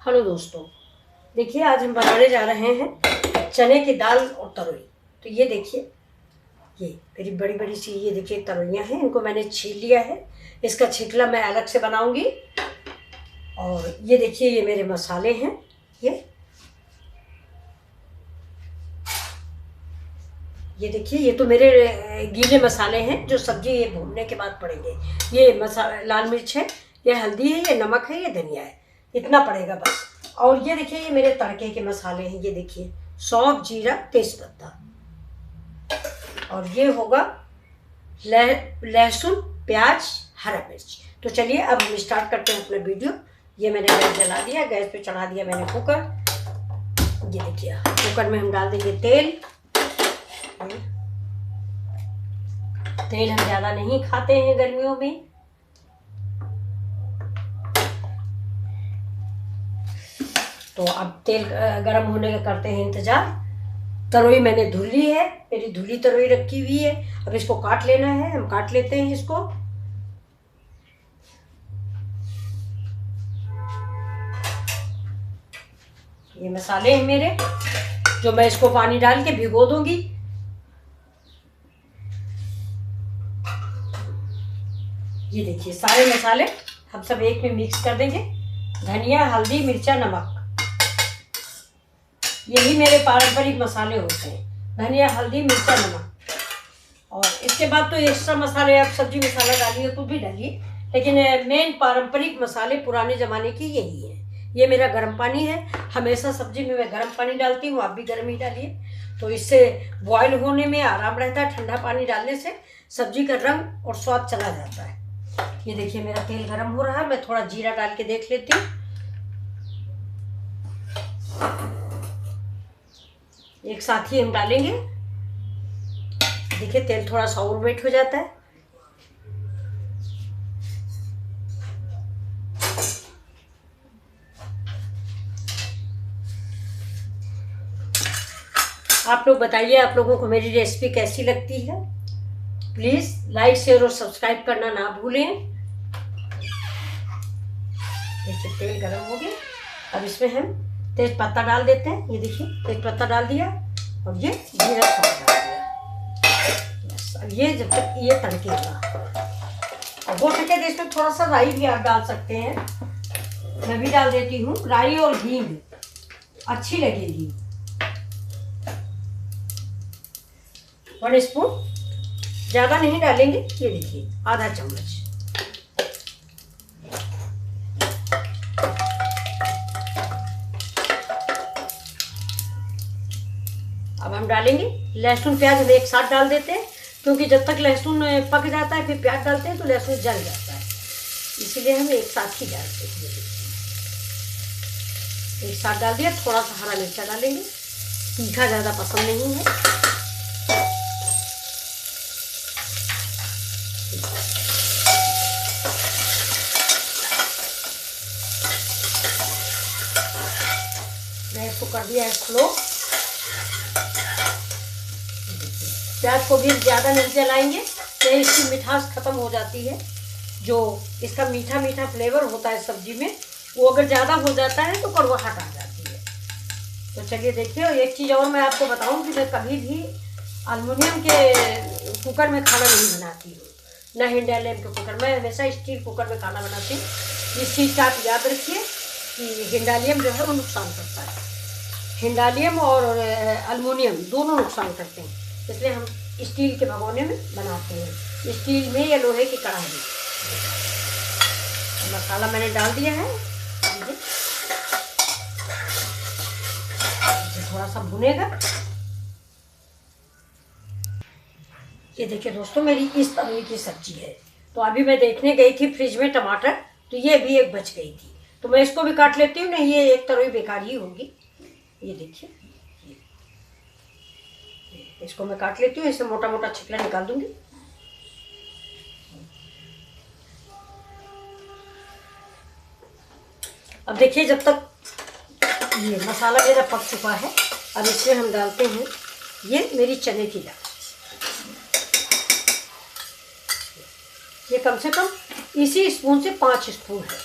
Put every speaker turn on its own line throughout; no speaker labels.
Hello दोस्तों, देखिए आज हम बनाने जा रहे हैं चने की दाल और तरोई। तो ये देखिए, ये मेरी बड़ी बड़ी सी ये देखिए तरोइयाँ हैं, इनको मैंने छील लिया है। इसका छिकला मैं अलग से बनाऊंगी। और ये देखिए, ये मेरे मसाले हैं। ये देखिए, ये तो मेरे गीले मसाले हैं जो सब्जी ये भूनने के बाद पड़ेंगे। ये मसाला लाल मिर्च है, ये हल्दी है, ये नमक है, ये धनिया है, इतना पड़ेगा बस। और ये देखिए, ये मेरे तड़के के मसाले हैं। ये देखिए, सौंफ, जीरा, तेजपत्ता, और ये होगा लहसुन, प्याज, हरा मिर्च। तो चलिए अब हम स्टार्ट करते हैं अपना वीडियो। ये मैंने गैस जला दिया, गैस पे चढ़ा दिया मैंने कुकर। ये देखिए, कुकर में हम डाल देंगे तेल। तेल हम ज़्यादा नहीं खाते हैं गर्मियों में। तो अब तेल गरम होने का करते हैं इंतजार। तरोई मैंने धुल ली है, मेरी धुली तरोई रखी हुई है। अब इसको काट लेना है, हम काट लेते हैं इसको। ये मसाले हैं मेरे, जो मैं इसको पानी डाल के भिगो दूंगी। ये देखिए, सारे मसाले हम सब एक में मिक्स कर देंगे। धनिया, हल्दी, मिर्चा, नमक, यही मेरे पारंपरिक मसाले होते हैं। धनिया, हल्दी, मिर्चा, नमक। और इसके बाद तो एक्स्ट्रा मसाले आप सब्जी मसाला डालिए तो भी डालिए, लेकिन मेन पारंपरिक मसाले पुराने ज़माने की यही है। ये मेरा गर्म पानी है, हमेशा सब्जी में मैं गर्म पानी डालती हूँ, आप भी गर्म ही डालिए। तो इससे बॉयल होने में आराम रहता है। ठंडा पानी डालने से सब्जी का रंग और स्वाद चला जाता है। ये देखिए, मेरा तेल गर्म हो रहा है, मैं थोड़ा जीरा डाल के देख लेती हूँ। एक साथ ही हम डालेंगे। देखिए, तेल थोड़ा सा और वेट हो जाता है। आप लोग बताइए, आप लोगों को मेरी रेसिपी कैसी लगती है। प्लीज़ लाइक, शेयर और सब्सक्राइब करना ना भूलें। देखिए, तेल गरम हो गया। अब इसमें हम तेज पत्ता डाल देते हैं। ये देखिए, तेज पत्ता डाल दिया और ये जीरा डाल दिया। बस, अब ये जब तक ये तड़केगा, और हो सके तो इसमें थोड़ा सा राई भी आप डाल सकते हैं। मैं भी डाल देती हूँ राई और हींग, अच्छी लगेगी। 1 स्पून, ज़्यादा नहीं डालेंगे। ये देखिए, आधा चम्मच। अब हम डालेंगे लहसुन, प्याज हम एक साथ डाल देते हैं, क्योंकि जब तक लहसुन पक जाता है फिर प्याज डालते हैं तो लहसुन जल जाता है, इसीलिए हम एक साथ ही डालते हैं। एक साथ डाल दिया। थोड़ा सा हरा मिर्चा डालेंगे, तीखा ज़्यादा पसंद नहीं है। मैं इसको कर दिया है स्लो। प्याज को भी ज़्यादा नहीं जलाएंगे, तो इसकी मिठास ख़त्म हो जाती है। जो इसका मीठा मीठा फ्लेवर होता है सब्जी में, वो अगर ज़्यादा हो जाता है तो कड़वाहट आ जाती है। तो चलिए देखिए, और एक चीज़ और मैं आपको बताऊं कि मैं कभी भी एल्युमिनियम के कुकर में खाना नहीं बनाती हूँ, न हिंडालियम के कुकर। मैं हमेशा स्टील कुकर में खाना बनाती हूँ। इस चीज़ का आप याद रखिए कि हिंडालियम जो है वो नुकसान करता है। हिंडालियम और एल्युमिनियम दोनों नुकसान करते हैं, इसलिए हम स्टील के भगोने में बनाते हैं, स्टील में या लोहे की कढ़ाई में। मसाला मैंने डाल दिया है, थोड़ा सा भुनेगा। ये देखिए दोस्तों, मेरी इस तरह की सब्जी है। तो अभी मैं देखने गई थी फ्रिज में टमाटर, तो ये भी एक बच गई थी, तो मैं इसको भी काट लेती हूँ। नहीं, ये एक तरोई बेकार ही होगी। ये देखिए, इसको मैं काट लेती हूँ, इसे मोटा मोटा छिकला निकाल दूंगी। अब देखिए, जब तक ये मसाला मेरा पक चुका है, अब इसमें हम डालते हैं ये मेरी चने की दाल। ये कम से कम इसी स्पून से 5 स्पून है।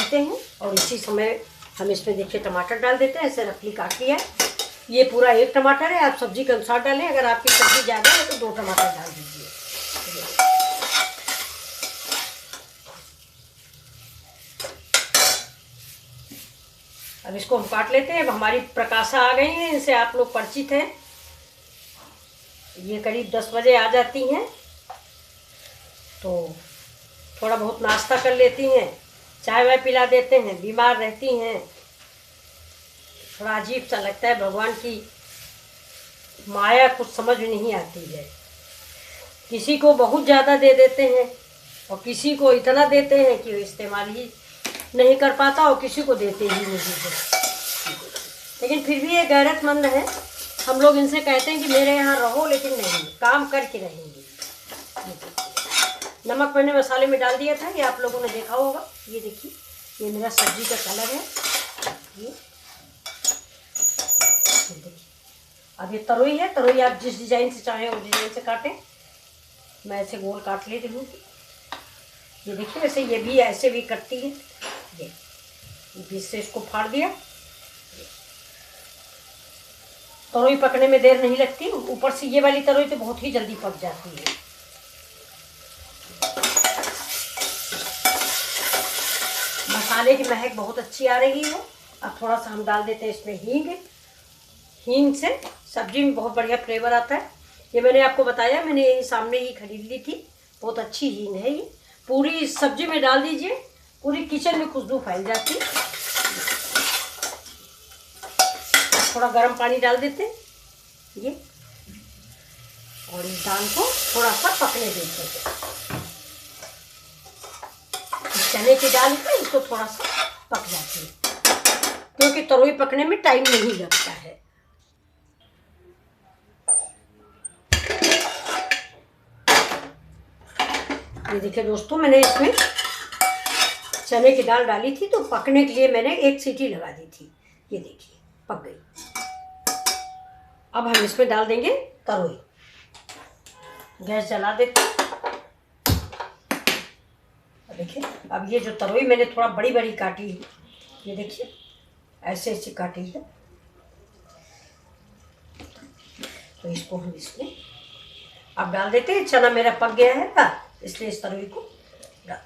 लेते हैं और इसी समय हम इसमें देखिए टमाटर डाल देते हैं। ऐसे रफली काट लिया है। ये पूरा 1 टमाटर है। आप सब्जी के अनुसार डालें। अगर आपकी सब्जी ज़्यादा है तो 2 टमाटर डाल दीजिए। अब इसको हम काट लेते हैं। अब हमारी प्रकाशा आ गई हैं, इनसे आप लोग परिचित हैं। ये करीब 10 बजे आ जाती हैं, तो थोड़ा बहुत नाश्ता कर लेती हैं, चाय वाय पिला देते हैं। बीमार रहती हैं, थोड़ा अजीब सा लगता है। भगवान की माया कुछ समझ में नहीं आती है। किसी को बहुत ज़्यादा दे देते हैं और किसी को इतना देते हैं कि वो इस्तेमाल ही नहीं कर पाता और किसी को देते ही नहीं है। लेकिन फिर भी ये गैरतमंद है। हम लोग इनसे कहते हैं कि मेरे यहाँ रहो, लेकिन नहीं, काम करके रहेंगे। नमक मैंने मसाले में डाल दिया था, ये आप लोगों ने देखा होगा। ये देखिए, ये मेरा सब्जी का कलर है। ये देखिए, अब ये तरोई है। तरोई आप जिस डिज़ाइन से चाहें उस डिज़ाइन से काटें। मैं ऐसे गोल काट लेती हूँ। ये देखिए, वैसे ये भी ऐसे भी कटती है। ये बीच से इसको फाड़ दिया। तरोई पकने में देर नहीं लगती। ऊपर से ये वाली तरोई तो बहुत ही जल्दी पक जाती है। मसाले की महक बहुत अच्छी आ रही है। अब थोड़ा सा हम डाल देते हैं इसमें हींग। हींग से सब्जी में बहुत बढ़िया फ्लेवर आता है। ये मैंने आपको बताया, मैंने यही सामने ही खरीद ली थी। बहुत अच्छी हींग है ये। पूरी सब्जी में डाल दीजिए, पूरी किचन में खुशबू फैल जाती है। थोड़ा गर्म पानी डाल देते हैं ये, और इस दाल को थोड़ा सा पकने देते हैं। चने की दाल पे इसको थोड़ा सा पक जाती है, क्योंकि तरोई पकने में टाइम नहीं लगता है। ये देखिए दोस्तों, मैंने इसमें चने की दाल डाली थी, तो पकने के लिए मैंने 1 सीटी लगा दी थी। ये देखिए, पक गई। अब हम इसमें डाल देंगे तरोई। गैस जला देते हैं। देखिए, अब ये जो तरोई मैंने थोड़ा बड़ी बड़ी काटी है, ये देखिए ऐसे ऐसे काटी है, तो इसको हम इसमें अब डाल देते हैं। चना मेरा पक गया है ना, इसलिए इस तरोई को डाल।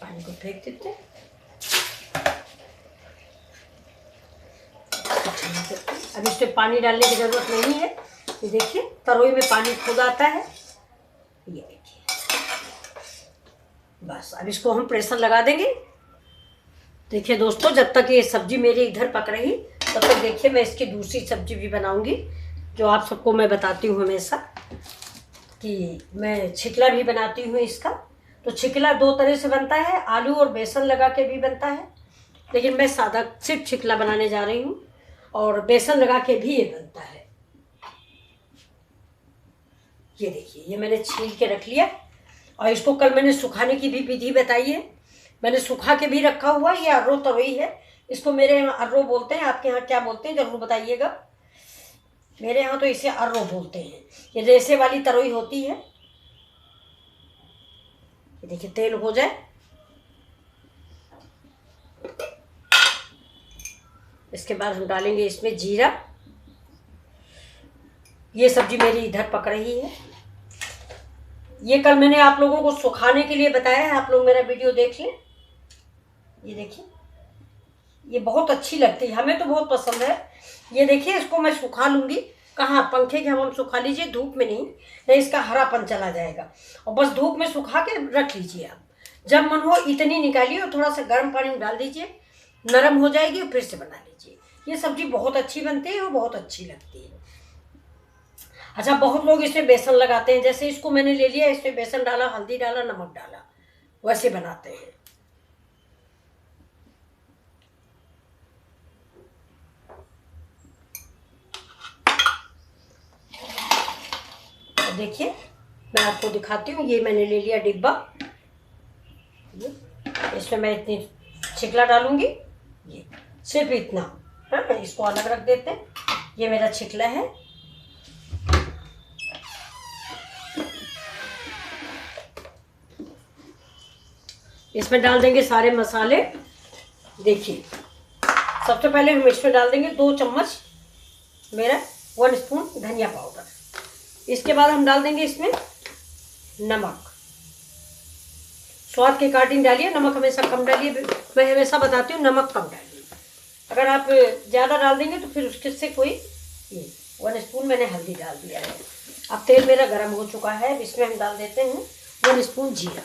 पानी को फेंक देते हैं। अब इसमें पानी डालने की ज़रूरत नहीं है। ये देखिए, तरोई में पानी खुद आता है। ये देखिए, बस अब इसको हम प्रेशर लगा देंगे। देखिए दोस्तों, जब तक ये सब्जी मेरी इधर पक रही, तब तक देखिए मैं इसकी दूसरी सब्जी भी बनाऊंगी, जो आप सबको मैं बताती हूँ हमेशा कि मैं छिकला भी बनाती हूँ इसका। तो छिकला 2 तरह से बनता है, आलू और बेसन लगा के भी बनता है, लेकिन मैं सादा सिर्फ छिकला बनाने जा रही हूँ, और बेसन लगा के भी ये बनता है। ये देखिए, ये मैंने छील के रख लिया, और इसको कल मैंने सुखाने की भी विधि बताई है। मैंने सुखा के भी रखा हुआ। ये अर्रो तरोई है, इसको मेरे यहाँ अर्रो बोलते हैं। आपके यहाँ क्या बोलते हैं ज़रूर बताइएगा। मेरे यहाँ तो इसे अर्रो बोलते हैं। ये रेसे वाली तरोई होती है। ये देखिए, तेल हो जाए, इसके बाद हम डालेंगे इसमें जीरा। ये सब्जी मेरी इधर पक रही है। ये कल मैंने आप लोगों को सुखाने के लिए बताया है, आप लोग मेरा वीडियो देख लें। ये देखिए, ये बहुत अच्छी लगती है, हमें तो बहुत पसंद है। ये देखिए, इसको मैं सुखा लूँगी। कहाँ, पंखे के हम सुखा लीजिए, धूप में नहीं इसका हरापन चला जाएगा। और बस धूप में सुखा के रख लीजिए। आप जब मन हो इतनी निकालिए और थोड़ा सा गर्म पानी में डाल दीजिए, नरम हो जाएगी और फिर से बना लीजिए। ये सब्जी बहुत अच्छी बनती है और बहुत अच्छी लगती है। अच्छा, बहुत लोग इसमें बेसन लगाते हैं। जैसे इसको मैंने ले लिया, इसमें बेसन डाला, हल्दी डाला, नमक डाला, वैसे बनाते हैं। देखिए मैं आपको दिखाती हूँ, ये मैंने ले लिया डिब्बा, इसमें मैं इतनी छिकला डालूंगी, ये सिर्फ इतना। हाँ, इसको अलग रख देते हैं। ये मेरा छिकला है। इसमें डाल देंगे सारे मसाले। देखिए सबसे पहले हम इसमें डाल देंगे 2 चम्मच मेरा 1 स्पून धनिया पाउडर। इसके बाद हम डाल देंगे इसमें नमक। स्वाद के अकॉर्डिंग डालिए, नमक हमेशा कम डालिए। मैं हमेशा बताती हूँ नमक कम डालिए, अगर आप ज़्यादा डाल देंगे तो फिर उसके से कोई। ये 1 स्पून मैंने हल्दी डाल दिया है। अब तेल मेरा गर्म हो चुका है, इसमें हम डाल देते हैं 1 स्पून जीरा।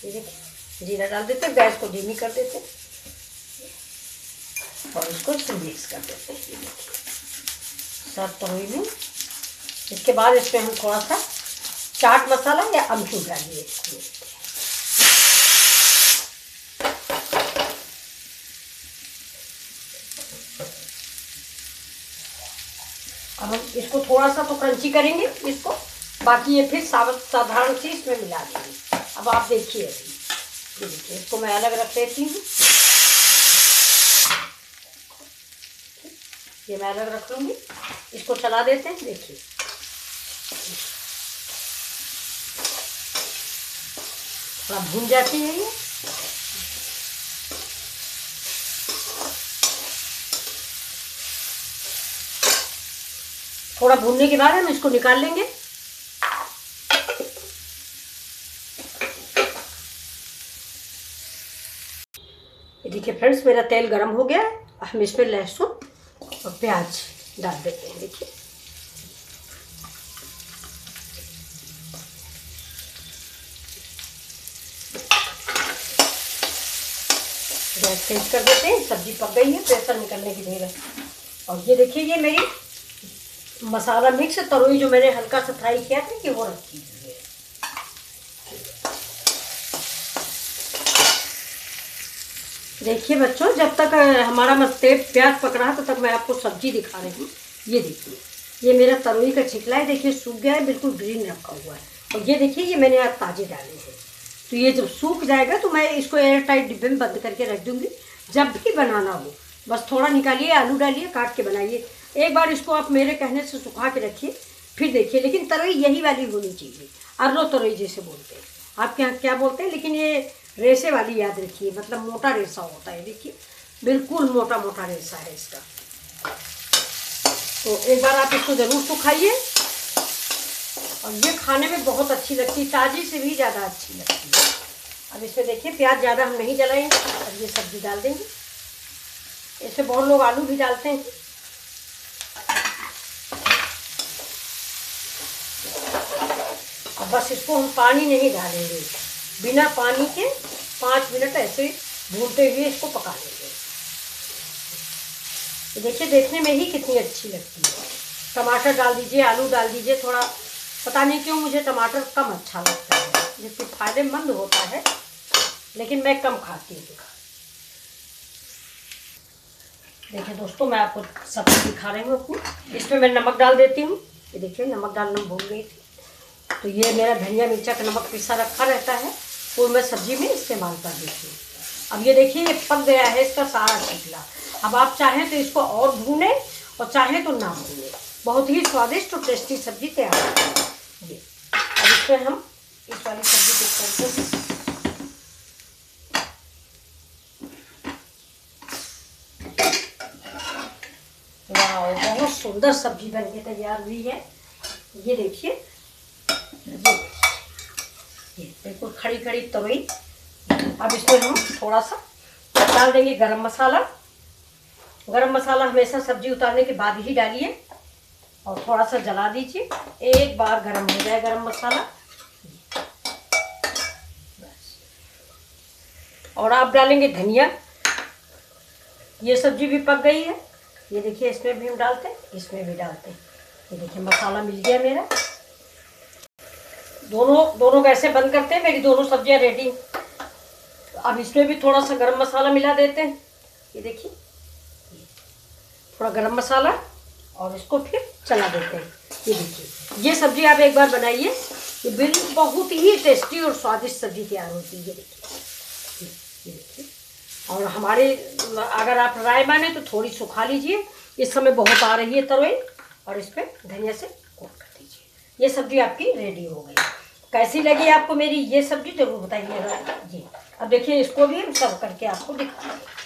ये देखिए जीरा डाल देते हैं, गैस को धीमी कर देते हैं और इसको मिक्स कर देते हैं। ये देखिए सब तरोई में। इसके बाद इसमें हम थोड़ा सा चाट मसाला या अमचूर डालिए। अब हम इसको थोड़ा सा तो क्रंची करेंगे इसको, बाकी ये फिर साधारण सी इसमें मिला देंगे। अब आप देखिए अभी, ये देखिए इसको मैं अलग रख देती हूँ। ये मैं अलग रख लूँगी, इसको चला देते हैं। देखिए थोड़ा भून जाती है ये। थोड़ा भूनने के बाद हम इसको निकाल लेंगे। ये देखिए फ्रेंड्स मेरा तेल गरम हो गया है। हम इसमें लहसुन और प्याज डाल देते हैं। देखिए गैस तेज कर देते हैं। सब्जी पक गई है, प्रेशर निकलने की देर है। और ये देखिए ये मेरी मसाला मिक्स तरोई जो मैंने हल्का सा फ्राई किया था कि वो रखी हुई है। देखिए बच्चों, जब तक हमारा प्याज पक रहा तब तक मैं आपको सब्जी दिखा रही हूँ। ये देखिए ये मेरा तरोई का छिकला है। देखिए सूख गया है, बिल्कुल ग्रीन रखा हुआ है। और ये देखिए ये मैंने आज ताजे डाले हैं। तो ये जब सूख जाएगा तो मैं इसको एयर टाइट डिब्बे में बंद करके रख दूँगी। जब भी बनाना हो बस थोड़ा निकालिए, आलू डालिए, काट के बनाइए। एक बार इसको आप मेरे कहने से सुखा के रखिए, फिर देखिए। लेकिन तरोई यही वाली होनी चाहिए, अर्रो तरोई जैसे बोलते हैं। आपके यहाँ क्या बोलते हैं, लेकिन ये रेसे वाली याद रखिए, मतलब मोटा रेसा होता है। देखिए बिल्कुल मोटा मोटा रेसा है इसका। तो एक बार आप इसको ज़रूर सुखाइए। और ये खाने में बहुत अच्छी लगती है, ताज़ी से भी ज़्यादा अच्छी लगती है। अब इसमें देखिए प्याज ज़्यादा हम नहीं जलाएंगे। अब ये सब्जी डाल देंगे। इसमें बहुत लोग आलू भी डालते हैं। अब बस इसको हम पानी नहीं डालेंगे, बिना पानी के 5 मिनट ऐसे भूनते हुए इसको पका लेंगे। तो देखिए देखने में ही कितनी अच्छी लगती है। टमाटर डाल दीजिए, आलू डाल दीजिए। थोड़ा पता नहीं क्यों मुझे टमाटर कम अच्छा लगता है, जिससे फायदेमंद होता है, लेकिन मैं कम खाती हूँ। देखिए दोस्तों मैं आपको सब्जी दिखा रही हूँ अपनी। इसमें मैं नमक डाल देती हूँ। ये देखिए नमक डालना भूल गई थी। तो ये मेरा धनिया मिर्चा का नमक पिसा रखा रहता है, वो मैं सब्जी में इस्तेमाल कर देती हूँ। अब ये देखिए ये पक गया है इसका सारा छिकला। अब आप चाहें तो इसको और भूनें और चाहें तो ना भूनें, बहुत ही स्वादिष्ट और टेस्टी सब्जी तैयार होती है। ये अब इसमें हम इस वाली सब्जी को करते हैं। वाह बहुत सुंदर सब्जी बनके तैयार हुई है। ये देखिए ये बिल्कुल खड़ी खड़ी तरोई। अब इसमें हम थोड़ा सा डाल देंगे गरम मसाला। गरम मसाला हमेशा सब्जी उतारने के बाद ही डालिए और थोड़ा सा जला दीजिए। एक बार गरम हो जाए गरम मसाला और आप डालेंगे धनिया। ये सब्जी भी पक गई है। ये देखिए इसमें भी हम डालते हैं, इसमें भी डालते हैं। ये देखिए मसाला मिल गया मेरा। दोनों गैसें बंद करते हैं। मेरी दोनों सब्जियां रेडी। अब इसमें भी थोड़ा सा गरम मसाला मिला देते हैं। ये देखिए थोड़ा गरम मसाला और इसको फिर चला देते हैं। ये देखिए ये सब्जी आप एक बार बनाइए, ये बिल्कुल बहुत ही टेस्टी और स्वादिष्ट सब्जी तैयार होती है। ये देखिए। और हमारे अगर आप राय माने तो थोड़ी सुखा लीजिए, इस समय बहुत आ रही है तरोई, और इस पर धनिया से कोट कर दीजिए। ये सब्जी आपकी रेडी हो गई। कैसी लगी आपको मेरी ये सब्जी जरूर बताइएगा जी। अब देखिए इसको भी हम सर्व करके आपको दिखाएंगे।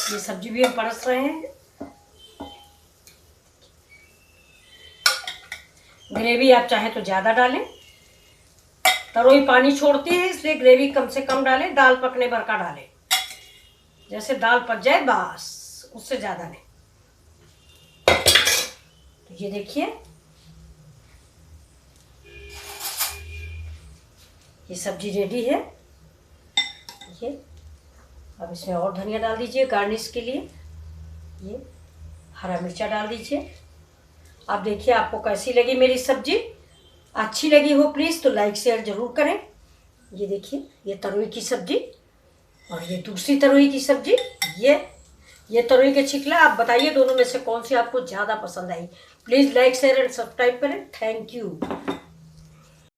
ये सब्जी भी हम परस रहे हैं। ग्रेवी आप चाहें तो ज़्यादा डालें, तरोई पानी छोड़ती है इसलिए ग्रेवी कम से कम डालें, दाल पकने भर का डालें। जैसे दाल पक जाए बस, उससे ज़्यादा नहीं। तो ये देखिए, ये सब्जी रेडी है। ये अब इसमें और धनिया डाल दीजिए गार्निश के लिए। ये हरा मिर्चा डाल दीजिए। आप देखिए आपको कैसी लगी मेरी सब्जी। अच्छी लगी हो प्लीज़ तो लाइक शेयर ज़रूर करें। ये देखिए, ये तरोई की सब्जी और ये दूसरी तरोई की सब्जी। ये तरोई के छिकला। आप बताइए दोनों में से कौन सी आपको ज़्यादा पसंद आई। Please like share and subscribe करें। Thank you.